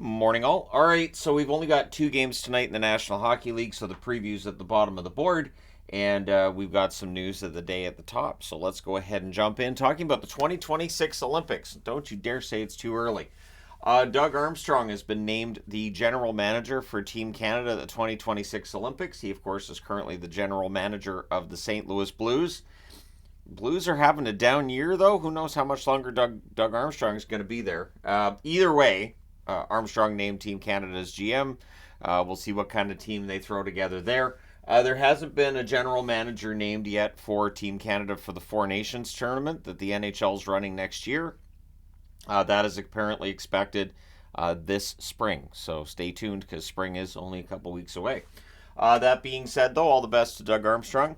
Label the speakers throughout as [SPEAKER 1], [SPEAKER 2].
[SPEAKER 1] Morning, all. All right, so we've only got two games tonight in the National Hockey League, so the preview's at the bottom of the board, and we've got some news of the day at the top. So let's go ahead and jump in talking about the 2026 Olympics. Don't you dare say it's too early. Doug Armstrong has been named the general manager for Team Canada at the 2026 Olympics. He, of course, is currently the general manager of the St. Louis Blues. Blues are having a down year, though. Who knows how much longer Doug Armstrong is going to be there? Either way, Armstrong named Team Canada's GM. We'll see what kind of team they throw together there. There hasn't been a general manager named yet for Team Canada for the Four Nations tournament that the NHL is running next year. That is apparently expected this spring. So stay tuned because spring is only a couple weeks away. That being said, though, all the best to Doug Armstrong.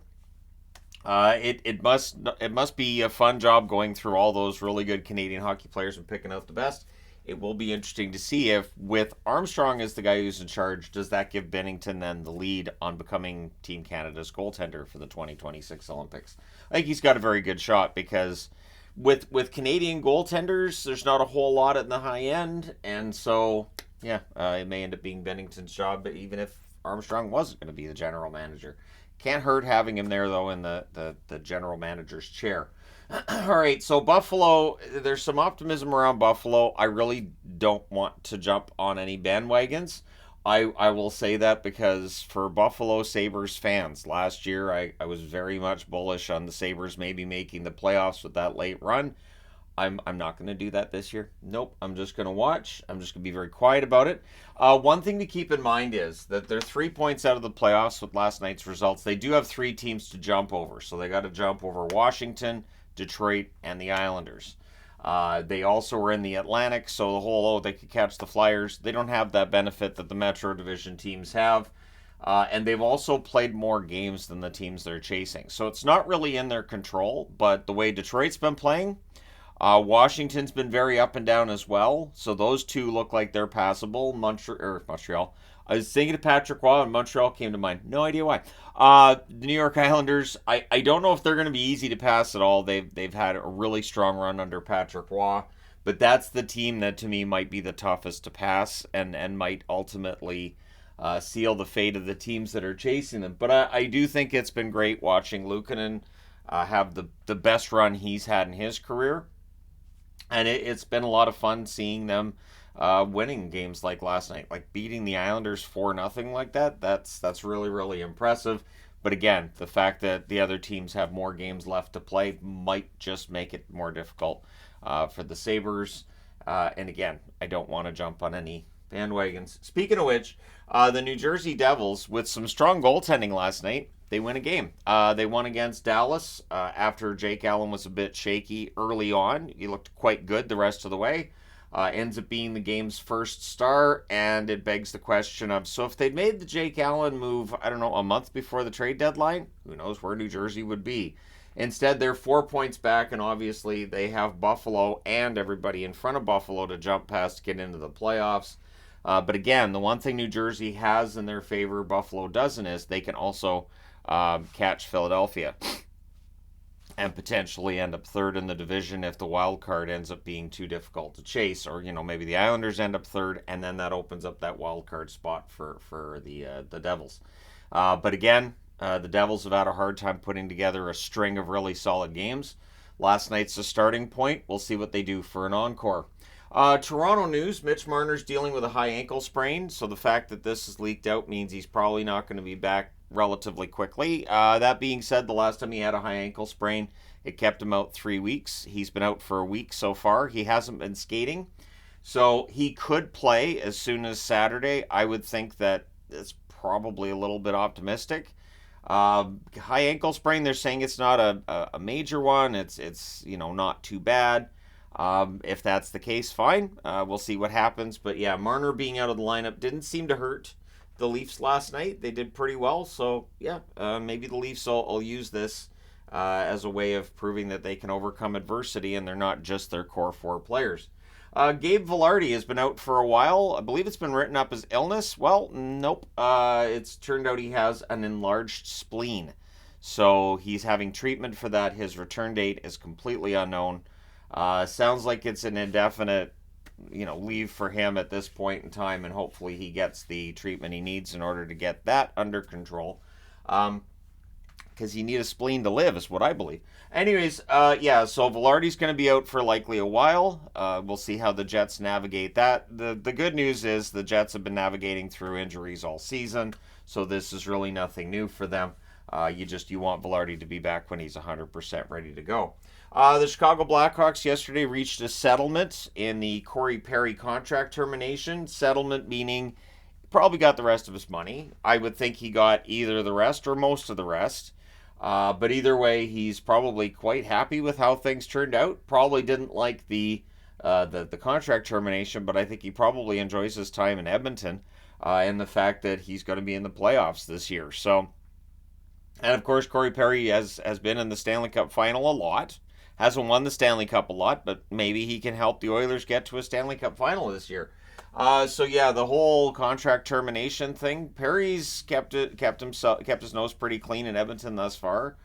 [SPEAKER 1] It must be a fun job going through all those really good Canadian hockey players and picking out the best. It will be interesting to see if, with Armstrong as the guy who's in charge, does that give Bennington then the lead on becoming Team Canada's goaltender for the 2026 Olympics? I think he's got a very good shot because with Canadian goaltenders, there's not a whole lot at the high end, and so yeah, it may end up being Bennington's job, but even if Armstrong wasn't going to be the general manager. Can't hurt having him there, though, in the general manager's chair. All right, so Buffalo, there's some optimism around Buffalo. I really don't want to jump on any bandwagons. I will say that because for Buffalo Sabres fans, last year I was very much bullish on the Sabres maybe making the playoffs with that late run. I'm not going to do that this year. Nope. I'm just going to watch. I'm just going to be very quiet about it. One thing to keep in mind is that they're 3 points out of the playoffs with last night's results. They do have three teams to jump over. So they got to jump over Washington, Detroit, and the Islanders. They also were in the Atlantic, so the whole, they could catch the Flyers. They don't have that benefit that the Metro Division teams have. And they've also played more games than the teams they're chasing. So it's not really in their control, but the way Detroit's been playing, Washington's been very up and down as well, so those two look like they're passable. Montreal. I was thinking of Patrick Roy, and Montreal came to mind. No idea why. The New York Islanders. I don't know if they're going to be easy to pass at all. They've had a really strong run under Patrick Roy, but that's the team that to me might be the toughest to pass and might ultimately seal the fate of the teams that are chasing them. But I do think it's been great watching Luukkonen have the best run he's had in his career. And it's been a lot of fun seeing them winning games like last night, like beating the Islanders 4-0 like that. That's really, really impressive. But again, the fact that the other teams have more games left to play might just make it more difficult for the Sabres. And again, I don't want to jump on any bandwagons. Speaking of which, the New Jersey Devils, with some strong goaltending last night, they win a game. They won against Dallas after Jake Allen was a bit shaky early on. He looked quite good the rest of the way. Ends up being the game's first star, and it begs the question of, so if they'd made the Jake Allen move, I don't know, a month before the trade deadline, who knows where New Jersey would be. Instead, they're 4 points back, and obviously they have Buffalo and everybody in front of Buffalo to jump past to get into the playoffs. But again, the one thing New Jersey has in their favor, Buffalo doesn't, is they can also catch Philadelphia and potentially end up third in the division if the wild card ends up being too difficult to chase, or maybe the Islanders end up third, and then that opens up that wild card spot for the Devils. But again, the Devils have had a hard time putting together a string of really solid games. Last night's the starting point. We'll see what they do for an encore. Toronto news, Mitch Marner's dealing with a high ankle sprain, so the fact that this is leaked out means he's probably not going to be back relatively quickly. That being said, the last time he had a high ankle sprain, it kept him out 3 weeks. He's been out for a week so far. He hasn't been skating, so he could play as soon as Saturday. I would think that it's probably a little bit optimistic. High ankle sprain, they're saying it's not a major one. It's not too bad. If that's the case, fine. We'll see what happens. But yeah, Marner being out of the lineup didn't seem to hurt the Leafs last night. They did pretty well. So yeah, maybe the Leafs will use this as a way of proving that they can overcome adversity and they're not just their core four players. Gabe Vilardi has been out for a while. I believe it's been written up as illness. Well, nope. It's turned out he has an enlarged spleen. So he's having treatment for that. His return date is completely unknown. Sounds like it's an indefinite leave for him at this point in time, and hopefully he gets the treatment he needs in order to get that under control. Because you need a spleen to live, is what I believe. Anyways, yeah, so Velarde's going to be out for likely a while. We'll see how the Jets navigate that. The good news is the Jets have been navigating through injuries all season, so this is really nothing new for them. You want Vilardi to be back when he's 100% ready to go. The Chicago Blackhawks yesterday reached a settlement in the Corey Perry contract termination. Settlement meaning probably got the rest of his money. I would think he got either the rest or most of the rest. But either way, he's probably quite happy with how things turned out. Probably didn't like the contract termination, but I think he probably enjoys his time in Edmonton and the fact that he's going to be in the playoffs this year. So, and of course, Corey Perry has been in the Stanley Cup final a lot. Hasn't won the Stanley Cup a lot, but maybe he can help the Oilers get to a Stanley Cup final this year. So yeah, the whole contract termination thing. Perry's kept his nose pretty clean in Edmonton thus far.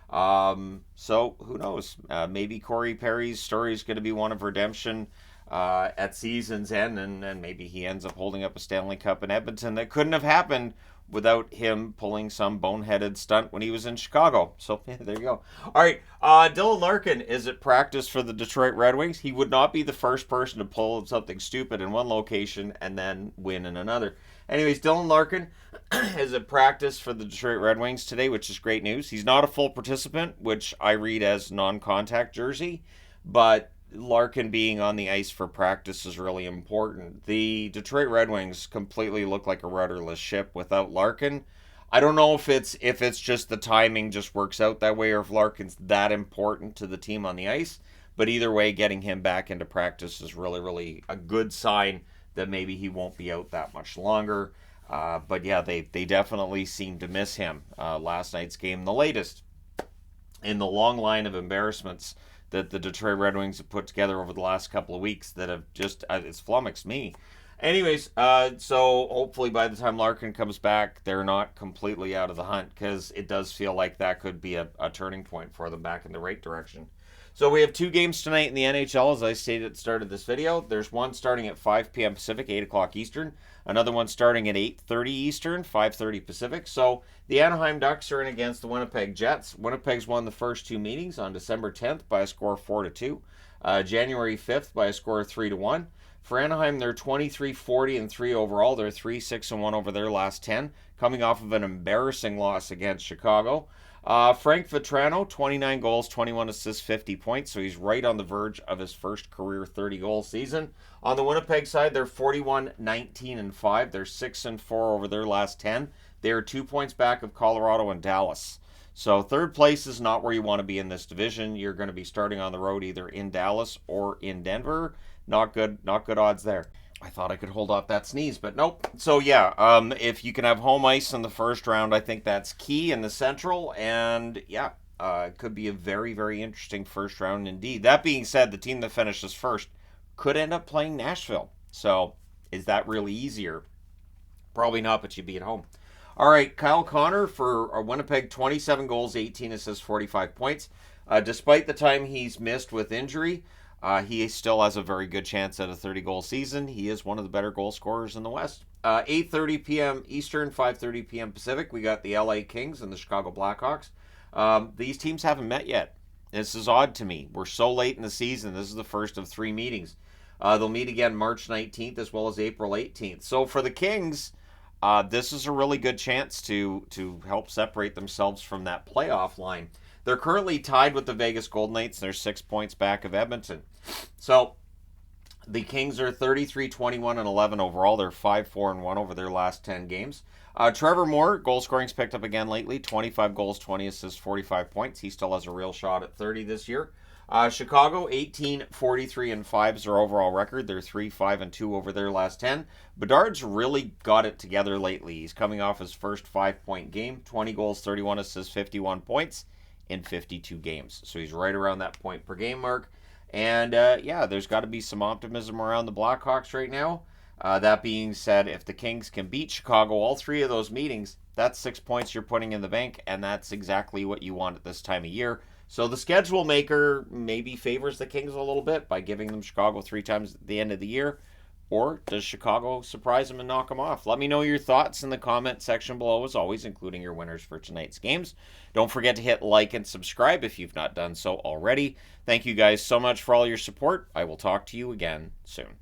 [SPEAKER 1] So who knows? Maybe Corey Perry's story is going to be one of redemption at season's end, and maybe he ends up holding up a Stanley Cup in Edmonton that couldn't have happened without him pulling some boneheaded stunt when he was in Chicago. So, yeah, there you go. All right, Dylan Larkin is at practice for the Detroit Red Wings. He would not be the first person to pull something stupid in one location and then win in another. Anyways, Dylan Larkin is at practice for the Detroit Red Wings today, which is great news. He's not a full participant, which I read as non-contact jersey, but Larkin being on the ice for practice is really important. The Detroit Red Wings completely look like a rudderless ship without Larkin. I don't know if it's just the timing just works out that way, or if Larkin's that important to the team on the ice. But either way, getting him back into practice is really, really a good sign that maybe he won't be out that much longer. But yeah, they definitely seem to miss him. Last night's game, the latest in the long line of embarrassments that the Detroit Red Wings have put together over the last couple of weeks that have just, it's flummoxed me. Anyways, so hopefully by the time Larkin comes back, they're not completely out of the hunt, because it does feel like that could be a turning point for them back in the right direction. So we have 2 games tonight in the NHL, as I stated at the start of this video. There's one starting at 5 p.m. Pacific, 8 o'clock Eastern. Another one starting at 8:30 Eastern, 5:30 Pacific. So the Anaheim Ducks are in against the Winnipeg Jets. Winnipeg's won the first 2 meetings on December 10th by a score of 4-2. January 5th by a score of 3-1. For Anaheim, they're 23-40-3 overall. They're 3-6-1 over their last 10, coming off of an embarrassing loss against Chicago. Frank Vetrano, 29 goals, 21 assists, 50 points, so he's right on the verge of his first career 30-goal season. On the Winnipeg side, they're 41-19-5. They're 6-4 over their last 10. They are 2 points back of Colorado and Dallas. So third place is not where you want to be in this division. You're going to be starting on the road either in Dallas or in Denver. Not good odds there. I thought I could hold off that sneeze, but nope. So yeah, if you can have home ice in the first round, I think that's key in the Central, and yeah, it could be a very, very interesting first round indeed. That being said, the team that finishes first could end up playing Nashville. So is that really easier? Probably not, but you'd be at home. All right, Kyle Connor for Winnipeg, 27 goals, 18 assists, 45 points. Despite the time he's missed with injury, he still has a very good chance at a 30-goal season. He is one of the better goal scorers in the West. 8:30 p.m. Eastern, 5:30 p.m. Pacific, we got the LA Kings and the Chicago Blackhawks. These teams haven't met yet. This is odd to me. We're so late in the season. This is the first of 3 meetings. They'll meet again March 19th as well as April 18th. So for the Kings, this is a really good chance to help separate themselves from that playoff line. They're currently tied with the Vegas Golden Knights. They're 6 points back of Edmonton. So the Kings are 33-21-11 overall. They're 5-4-1 over their last 10 games. Trevor Moore, goal scoring's picked up again lately. 25 goals, 20 assists, 45 points. He still has a real shot at 30 this year. Chicago, 18-43-5 is their overall record. They're 3-5-2 over their last 10. Bedard's really got it together lately. He's coming off his first 5-point game. 20 goals, 31 assists, 51 points in 52 games. So he's right around that point per game mark. And yeah, there's got to be some optimism around the Blackhawks right now. That being said, if the Kings can beat Chicago all 3 of those meetings, that's 6 points you're putting in the bank, and that's exactly what you want at this time of year. So the schedule maker maybe favors the Kings a little bit by giving them Chicago 3 times at the end of the year. Or does Chicago surprise them and knock them off? Let me know your thoughts in the comment section below, as always, including your winners for tonight's games. Don't forget to hit like and subscribe if you've not done so already. Thank you guys so much for all your support. I will talk to you again soon.